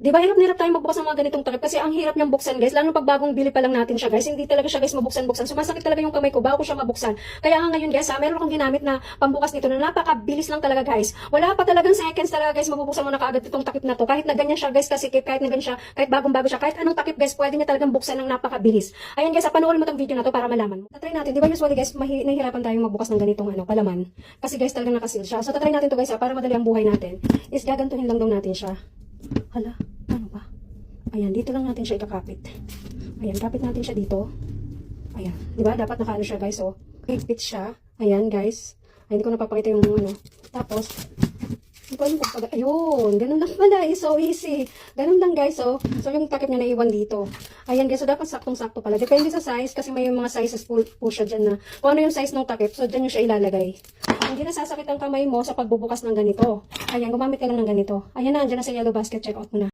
Di ba hirap na hirap tayong magbukas ng mga ganitong takip kasi ang hirap niyang buksan guys, lalo pag bagong bili pa lang natin siya guys, hindi talaga siya guys mabuksan-buksan. Sumasakit talaga yung kamay ko bago ko siya mabuksan. Kaya ngayon guys, meron akong ginamit na pambukas nito na napakabilis lang talaga guys. Wala pa talagang seconds talaga guys, mabubuksan mo na kaagad itong takip na to. Kahit na ganyan siya guys kasikip, kahit na ganyan siya, kahit bagong-bago siya, kahit anong takip guys, pwede niya talagang buksan ng napakabilis. Ayan guys, panoorin mo tong video na to para malaman mo. Tatry natin, di ba usually guys, nahihirapan tayong magbukas ng ganitong palaman. Kasi guys, talagang nakasil siya. So tatry natin to guys para madali ang buhay natin. Is gagantuhin lang daw natin siya. Hala, ano ba? Ayan, dito lang natin siya ikakapit. Ayan, kapit natin siya dito. Ayan, di ba? Dapat nakaano siya, guys, oh. Higpit siya. Ayan, guys. Ay, hindi ko napapakita yung Tapos, hindi ko alam kung ayun, ganun lang pala. So easy. Ganun lang, guys, oh. So, yung takip niya naiwan dito. Ayan, guys, so dapat saktong-sakto pala. Depende sa size, kasi may mga sizes po siya dyan na. Kung ano yung size ng takip, so dyan nyo siya ilalagay. Hindi nasasakit ang kamay mo sa pagbubukas ng ganito. Ayan, gumamit ka lang ng ganito. Ayan na, andyan na sa yellow basket. Check out mo na.